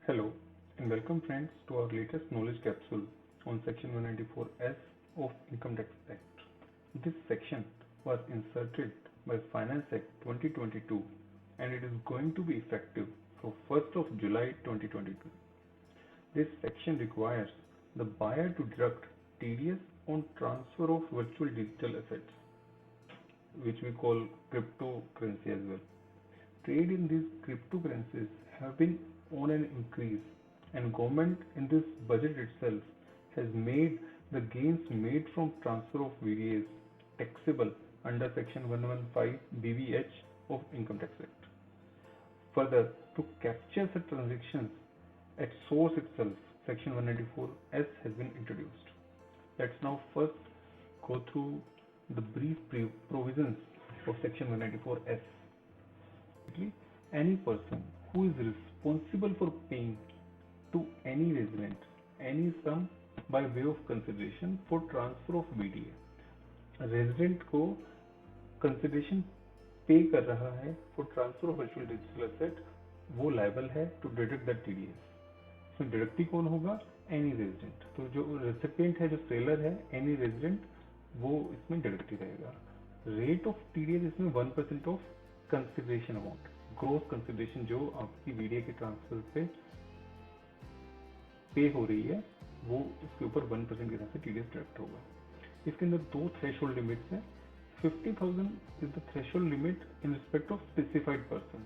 Hello and welcome friends to our latest knowledge capsule on section 194S of Income Tax Act. This section was inserted by Finance Act 2022 and it is going to be effective from 1st of July 2022. This section requires the buyer to deduct TDS on transfer of virtual digital assets, which we call cryptocurrency as well. Trade in these cryptocurrencies have been on an increase, and government in this budget itself has made the gains made from transfer of VDAs taxable under section 115 BVH of Income Tax Act. Further, to capture such transactions at source itself, section 194S has been introduced. Let's now first go through the brief provisions of section 194S. Any person who is responsible for paying to any resident any sum by way of consideration for transfer of VDA, resident को consideration पे कर रहा है for transfer of virtual digital asset, वो liable है to deduct that TDS. इसमें deductee कौन होगा? Any resident. तो जो रेसिपिएंट है, जो सेलर है, एनी रेजिडेंट, वो इसमें डिडक्टी रहेगा। रेट ऑफ टीडीएस इसमें 1% of consideration amount, gross consideration जो आपकी वीडियो के ट्रांसफर पे हो रही है, वो इसके ऊपर 1% के हिसाब से टीडीएस डिडक्ट होगा। इसके अंदर दो थ्रेशोल्ड लिमिट्स हैं। 50,000 is the threshold limit in respect of specified person,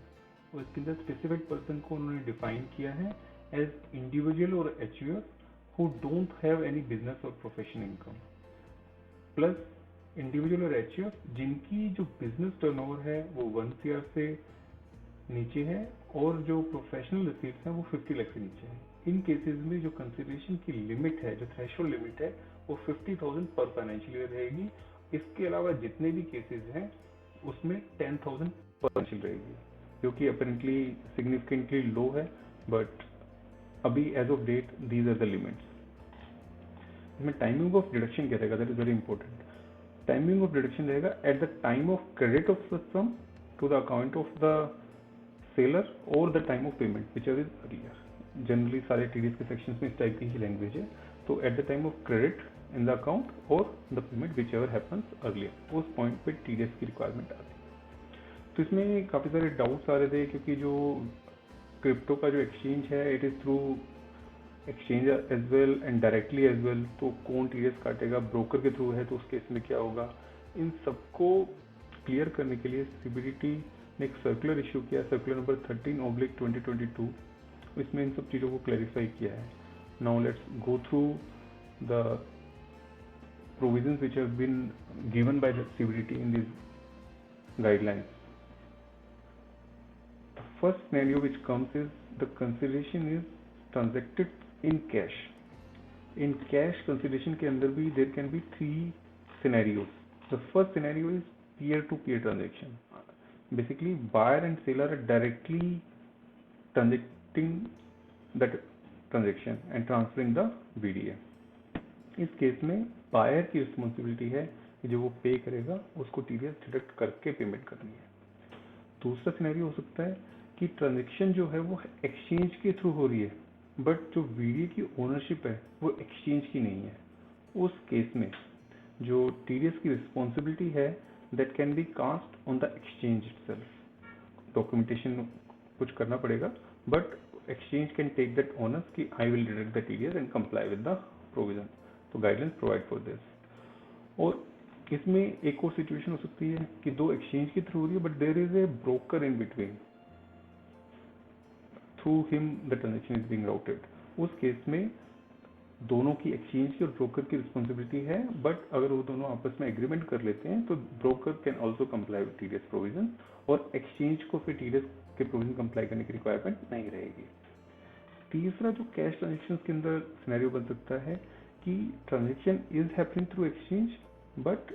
और इसके अंदर स्पेसिफाइड पर्सन को उन्होंने डिफाइन किया है एज इंडिविजुअल और HUF who don't have any business और प्रोफेशनल इनकम, प्लस इंडिविजुअल और एचयूएफ जिनकी जो बिजनेस टर्नओवर है वो 1 CR से नीचे है और जो प्रोफेशनल रिसीट्स हैं वो 50 लाख से नीचे है। इन केसेस में जो कंसिडरेशन की लिमिट है, जो थ्रेशोल्ड लिमिट है, वो 50,000 पर फाइनेंशियल ईयर रहेगी। इसके अलावा जितने भी केसेस हैं उसमें 10,000 पर फाइनेंशियल रहेगी, जो कि अपेरेंटली सिग्निफिकेंटली लो है, बट अभी as of date these are the limits. इसमें टाइमिंग ऑफ डिडक्शन क्या रहेगा? That is very important. Timing of deduction रहेगा at the time of credit of sum to the account of the seller और the time of payment whichever is earlier. Generally सारे TDS के sections में इस type की ही language है। तो at the time of credit in the account और the payment whichever happens earlier, उस पॉइंट पे टीडीएस की रिक्वायरमेंट आती है। तो इसमें काफ़ी सारे डाउट्स आ रहे थे, क्योंकि जो क्रिप्टो का जो एक्सचेंज है, it is through exchange as well and directly as well. तो कौन टीडीएस काटेगा? ब्रोकर के थ्रू है तो उस केस में क्या होगा? इन सबको क्लियर करने के लिए सीबीडीटी ने एक सर्कुलर इशू किया, सर्कुलर नंबर 13/2022। इसमें इन सब चीज़ों को क्लैरिफाई किया है। Now let's go through the provisions which have been given by the CBDT in this guidelines. The first scenario which comes is the consideration is transacted in cash. In cash consideration के अंदर भी there can be 3 scenarios. The first scenario is peer to peer transaction. Basically, buyer and seller are directly transacting that transaction and transferring the VDA. इस case में buyer की responsibility है कि जो वो पे करेगा उसको टीडीएस डिडक्ट करके पेमेंट करनी है। दूसरा सिनेरियो हो सकता है कि ट्रांजेक्शन जो है वो एक्सचेंज के थ्रू हो रही है, बट जो VDA की ओनरशिप है वो एक्सचेंज की नहीं है। उस केस में जो टीडीएस की रिस्पॉन्सिबिलिटी है that can be cast on the exchange itself. Documentation कुछ करना पड़ेगा, but exchange can take that onus कि I will deduct the TDS and comply with the provision. तो guidelines provide for this. और इसमें एक और सिचुएशन हो सकती है कि दो exchange के थ्रू हो रही है, but there is a broker in between. Through him the transaction is being routed. उस केस में दोनों की एक्सचेंज की और ब्रोकर की रिस्पॉन्सिबिलिटी है, बट अगर वो दोनों आपस में एग्रीमेंट कर लेते हैं तो broker can also comply with TDS provision, और एक्सचेंज को फिर टीडीएस के प्रोविजन कंप्लाई करने की रिक्वायरमेंट नहीं रहेगी। तीसरा जो कैश ट्रांजेक्शन के अंदर सिनेरियो बन सकता है कि transaction is happening through exchange, but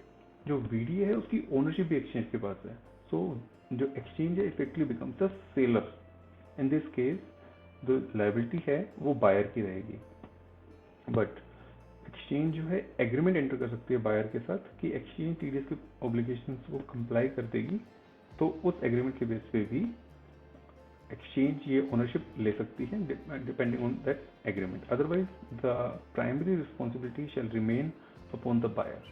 जो वीडीए है उसकी ओनरशिप भी एक्सचेंज के पास है। सो जो एक्सचेंज है effectively becomes the seller. In this case जो लायबिलिटी है वो बायर की रहेगी, बट एक्सचेंज जो है एग्रीमेंट एंटर कर सकती है बायर के साथ कि एक्सचेंज टीडीएस के ऑब्लिगेशंस को कंप्लाई कर देगी, तो उस एग्रीमेंट के बेस पे भी exchange ये ownership ले सकती है depending on that agreement. Otherwise, the primary responsibility shall remain upon the buyer.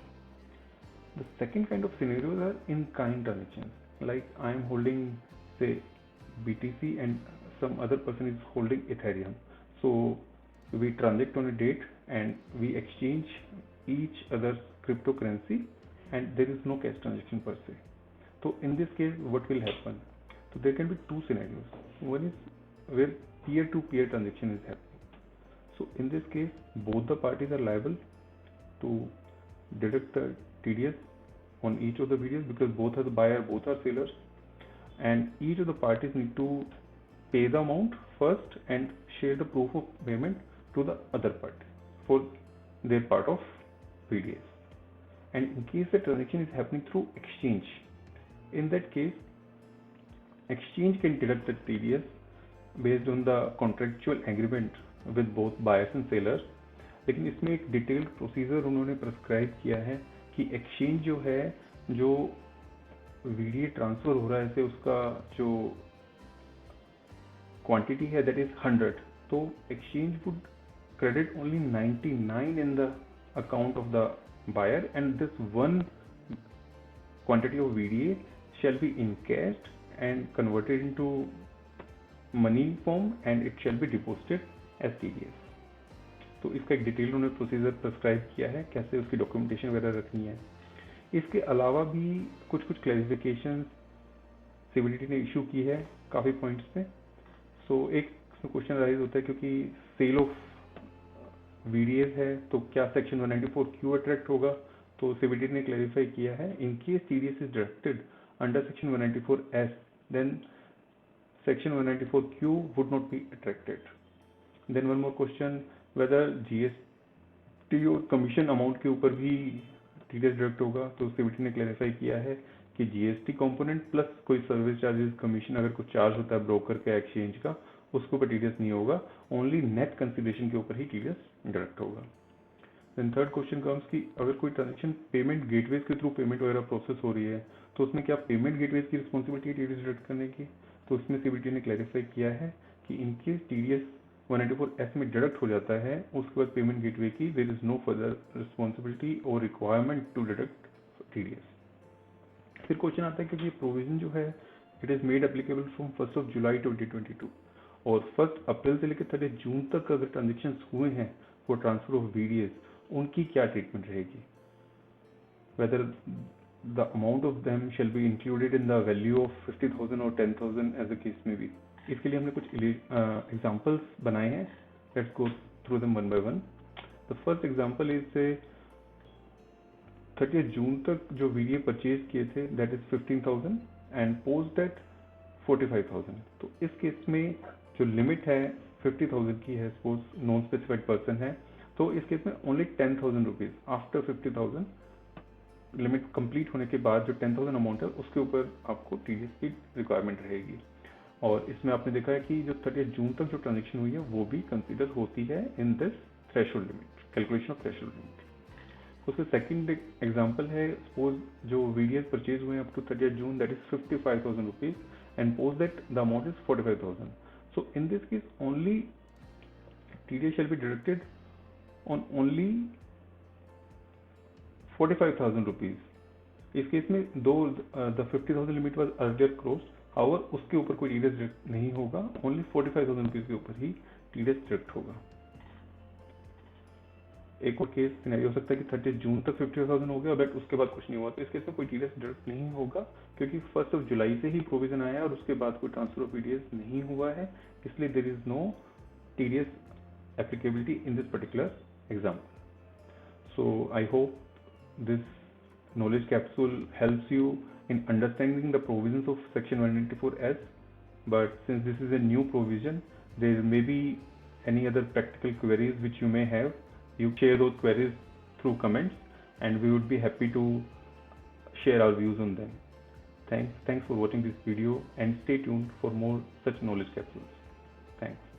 The second kind of scenarios are in-kind transactions. Like I am holding, say, BTC and some other person is holding Ethereum. So we transact on a date and we exchange each other's cryptocurrency and there is no cash transaction per se. So in this case, what will happen? So there can be two scenarios. One is where peer-to-peer transaction is happening. So in this case, both the parties are liable to deduct the TDS on each of the videos because both are the buyer, both are sellers, and each of the parties need to pay the amount first and share the proof of payment to the other party for their part of VDS. And in case the transaction is happening through exchange, in that case, exchange can deduct the TDS based on the contractual agreement with both buyers and sellers. लेकिन इसमें एक detailed procedure उन्होंने prescribe किया है कि exchange जो है, जो वीडीए ट्रांसफर हो रहा है, से उसका जो क्वांटिटी है दैट इज 100, तो exchange would credit only 99 in the account of the buyer, and this one quantity of VDA shall be encashed and converted into money form and it shall be deposited as TDS. तो इसका एक detail उन्होंने procedure prescribe किया है, कैसे उसकी documentation वगैरह रखनी है. इसके अलावा भी कुछ क्लैरिफिकेशन सीबीडीटी ने इशू की है काफ़ी पॉइंट्स पे. सो एक क्वेश्चन राइज होता है क्योंकि सेल ऑफ VDS है तो क्या सेक्शन 194Q अट्रैक्ट होगा, तो सीबीडीटी ने क्लैरिफाई किया है in case TDS is deducted under section 194S then section 194Q would not be attracted. Then one more question, whether GST और कमीशन अमाउंट के ऊपर भी TDS डिडक्ट होगा, तो सीबीडीटी ने क्लैरिफाई किया है कि GST कंपोनेंट प्लस कोई सर्विस चार्जेस कमीशन अगर कुछ चार्ज होता है ब्रोकर का एक्सचेंज का, उसके ऊपर TDS नहीं होगा, ओनली नेट कंसिडरेशन के ऊपर ही TDS डिडक्ट होगा. देन थर्ड क्वेश्चन कम्स कि अगर कोई ट्रांजेक्शन पेमेंट गेटवेज के थ्रू पेमेंट वगैरह प्रोसेस हो रही है तो उसमें क्या पेमेंट गेटवेज की रिस्पॉन्सिबिलिटी है TDS डिडक्ट करने की, तो उसमें सीबीडीटी ने क्लैरिफाई किया है कि इन केस TDS 194S में डिडक्ट हो जाता है, उसके बाद पेमेंट गेटवे की there is no further responsibility और रिक्वायरमेंट टू डिडक्ट TDS. फिर क्वेश्चन आता है कि ये प्रोविजन जो है it is made applicable from 1 July 2022 और 1 अप्रैल से लेकर 30 जून तक अगर ट्रांजेक्शन हुए हैं फॉर ट्रांसफर ऑफ VDS, उनकी क्या ट्रीटमेंट रहेगी, weather the amount of them shall be included in the value of 50,000 or 10,000 as the case may be. इसके लिए हमने कुछ एग्जांपल्स बनाए हैं. Let's go through them one by one. The first example is से 30 जून तक जो VDA परचेज किए थे that is 15,000 and post that 45,000. तो इस केस में जो लिमिट है 50,000 की है, सपोज नॉन स्पेसिफाइड पर्सन है, तो इस केस में only 10,000 rupees after 50,000 limit complete होने के बाद जो 10,000 अमाउंट है उसके ऊपर आपको TDS की रिक्वायरमेंट रहेगी. और इसमें आपने देखा है कि जो 30 जून तक जो ट्रांजेक्शन हुई है वो भी कंसीडर होती है in this threshold limit, calculation of threshold limit. उसके सेकंड एग्जांपल है, सपोज जो VDS परचेज हुए हैं up to 30 June that is 55,000 rupees and post that the amount is 45,000. So in this case only TDS shall be deducted on only 45,000 rupees. इस case में though the 50,000 limit was earlier crossed, however उसके ऊपर कोई TDS deduct नहीं होगा, only 45,000 rupees के ऊपर ही TDS deduct होगा. एक और केस सिनेरियो हो सकता है कि 30 जून तक 50,000 हो गया बट उसके बाद कुछ नहीं हुआ, तो इस केस में कोई TDS डिडक्ट नहीं होगा क्योंकि 1 जुलाई से ही प्रोविजन आया और उसके बाद कोई ट्रांसफर ऑफ VDS नहीं हुआ है, इसलिए there is no TDS applicability in this particular example. So I hope this knowledge capsule helps you in understanding the provisions of section 194S, but since this is a new provision there may be any other practical queries which you may have. You share those queries through comments and we would be happy to share our views on them. Thanks for watching this video and stay tuned for more such knowledge capsules. Thanks.